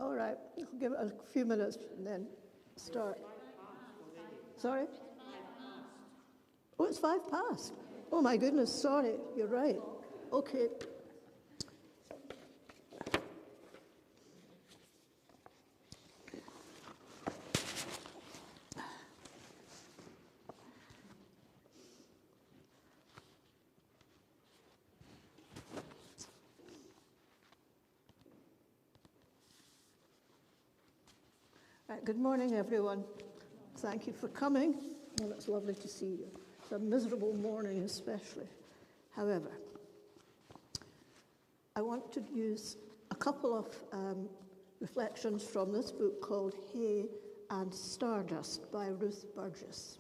All right, I'll give it a few minutes and then start. Sorry? Oh, it's 5 past. Oh my goodness, sorry, you're right. Okay. Good morning, everyone. Thank you for coming. Well, it's lovely to see you. It's a miserable morning, especially. However, I want to use a couple of reflections from this book called Hay and Stardust by Ruth Burgess.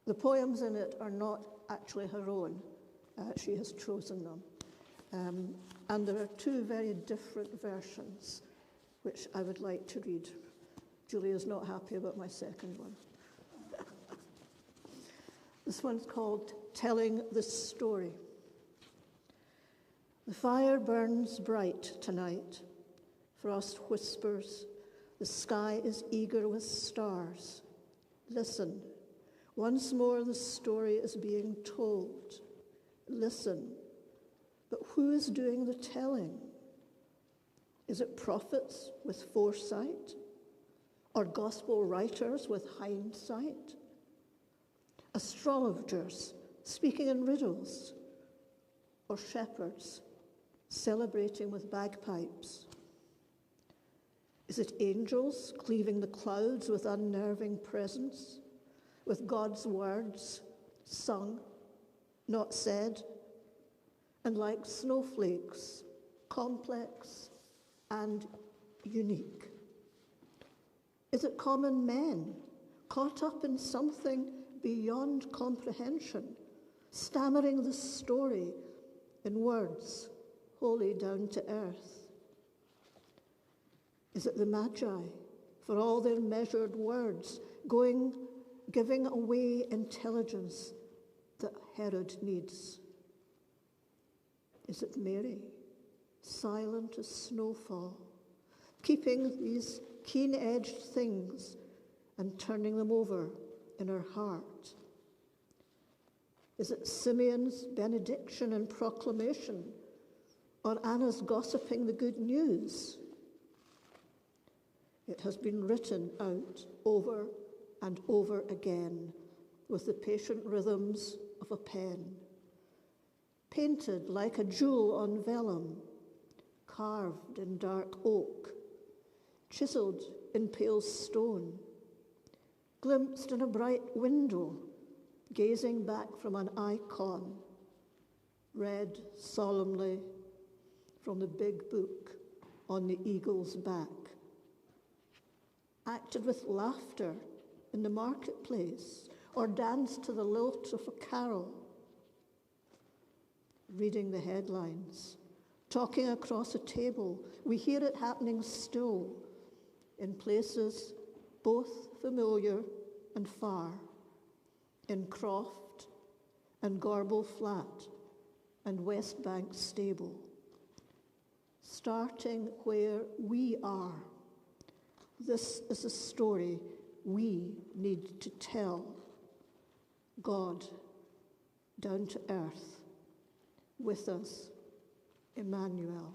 The poems in it are not actually her own. She has chosen them. And there are two very different versions, which I would like to read. Julia's not happy about my second one. This one's called Telling the Story. The fire burns bright tonight. Frost whispers. The sky is eager with stars. Listen. Once more the story is being told. Listen. But who is doing the telling? Is it prophets with foresight? Or gospel writers with hindsight? Astrologers speaking in riddles? Or shepherds celebrating with bagpipes? Is it angels cleaving the clouds with unnerving presence, with God's words sung, not said, and like snowflakes, complex and unique? Is it common men caught up in something beyond comprehension, stammering the story in words wholly down to earth? Is it the Magi, for all their measured words, giving away intelligence that Herod needs? Is it Mary, silent as snowfall, keeping these keen-edged things and turning them over in her heart? Is it Simeon's benediction and proclamation, or Anna's gossiping the good news? It has been written out over and over again with the patient rhythms of a pen, painted like a jewel on vellum, carved in dark oak, chiseled in pale stone, glimpsed in a bright window, gazing back from an icon, read solemnly from the big book on the eagle's back, acted with laughter in the marketplace, or danced to the lilt of a carol, reading the headlines, talking across a table. We hear it happening still, in places both familiar and far, in Croft and Gorble Flat and West Bank Stable, starting where we are. This is a story we need to tell. God, down to earth, with us, Emmanuel.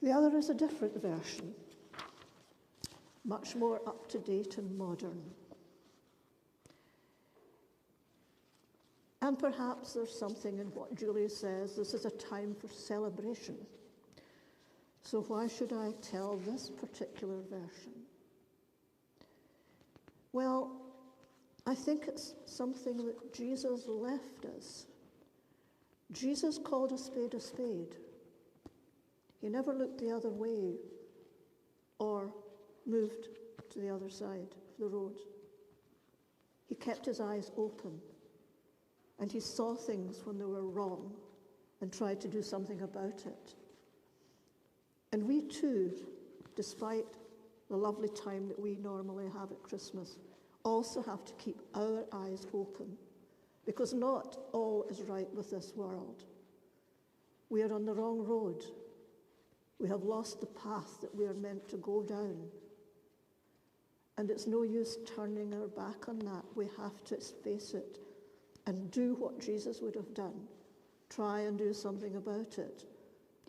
The other is a different version, much more up-to-date and modern. And perhaps there's something in what Julia says. This is a time for celebration. So why should I tell this particular version? Well, I think it's something that Jesus left us. Jesus called a spade a spade. He never looked the other way or moved to the other side of the road. He kept his eyes open, and he saw things when they were wrong and tried to do something about it. And we too, despite the lovely time that we normally have at Christmas, also have to keep our eyes open, because not all is right with this world. We are on the wrong road. We have lost the path that we are meant to go down. And it's no use turning our back on that. We have to face it and do what Jesus would have done. Try and do something about it.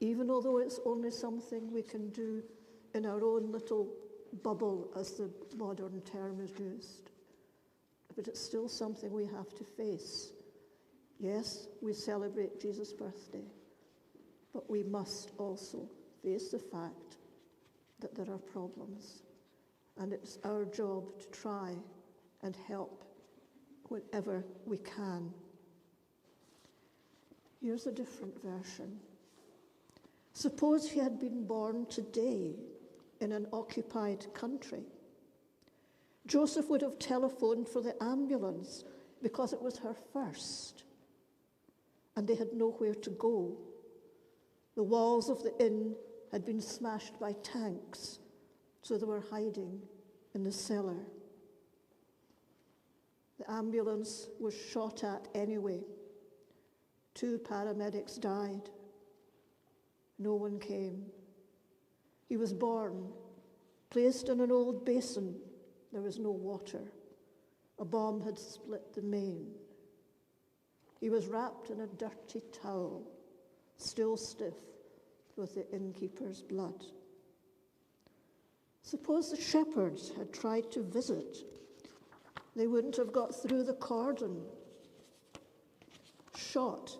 Even although it's only something we can do in our own little bubble, as the modern term is used. But it's still something we have to face. Yes, we celebrate Jesus' birthday, but we must also face the fact that there are problems. And it's our job to try and help whenever we can. Here's a different version. Suppose he had been born today in an occupied country. Joseph would have telephoned for the ambulance because it was her first, and they had nowhere to go. The walls of the inn had been smashed by tanks, so they were hiding in the cellar. The ambulance was shot at anyway. 2 paramedics died. No one came. He was born, placed in an old basin. There was no water. A bomb had split the main. He was wrapped in a dirty towel, still stiff with the innkeeper's blood. Suppose the shepherds had tried to visit. They wouldn't have got through the cordon. Shot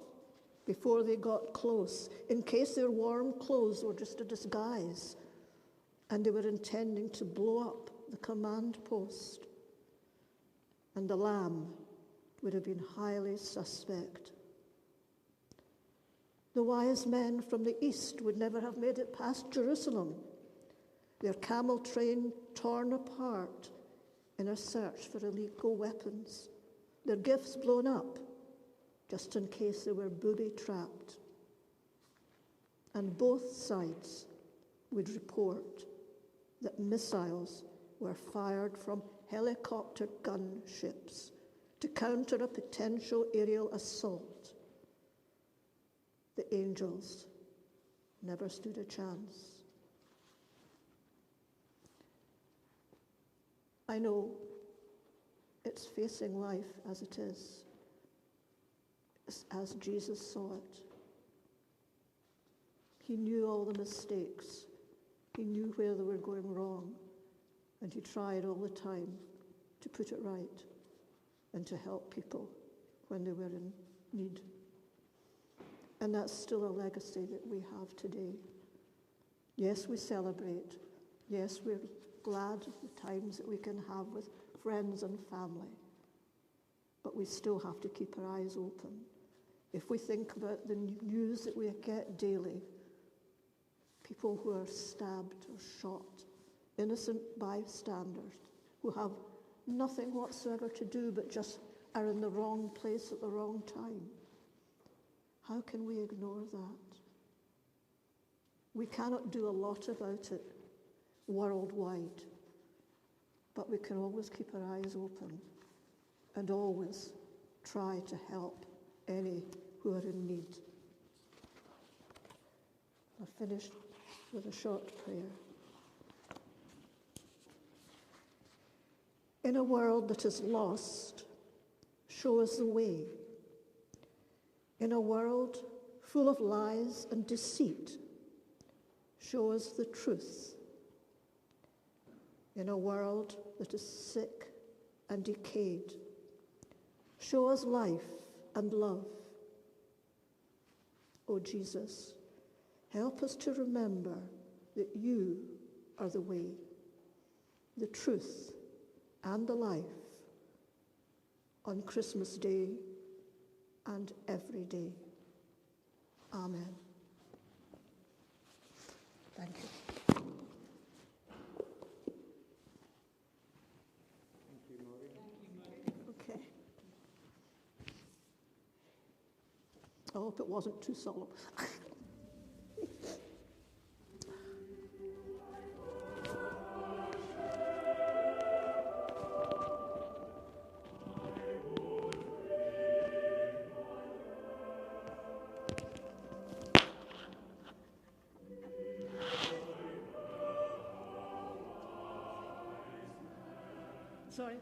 before they got close, in case their warm clothes were just a disguise, and they were intending to blow up the command post. And the lamb would have been highly suspect. The wise men from the east would never have made it past Jerusalem, their camel train torn apart in a search for illegal weapons, their gifts blown up just in case they were booby-trapped. And both sides would report that missiles were fired from helicopter gunships to counter a potential aerial assault. The angels never stood a chance. I know it's facing life as it is, as Jesus saw it. He knew all the mistakes. He knew where they were going wrong, and he tried all the time to put it right and to help people when they were in need. And that's still a legacy that we have today. Yes, we celebrate. Yes, we're glad of the times that we can have with friends and family. But we still have to keep our eyes open. If we think about the news that we get daily, people who are stabbed or shot, innocent bystanders who have nothing whatsoever to do but just are in the wrong place at the wrong time. How can we ignore that? We cannot do a lot about it worldwide, but we can always keep our eyes open and always try to help any who are in need. I'll finish with a short prayer. In a world that is lost, show us the way. In a world full of lies and deceit, show us the truth. In a world that is sick and decayed, show us life and love. O Jesus, help us to remember that you are the way, the truth, and the life on Christmas Day and every day. Amen. Thank you. Thank you, Maureen. Okay. I hope it wasn't too solemn. Sorry.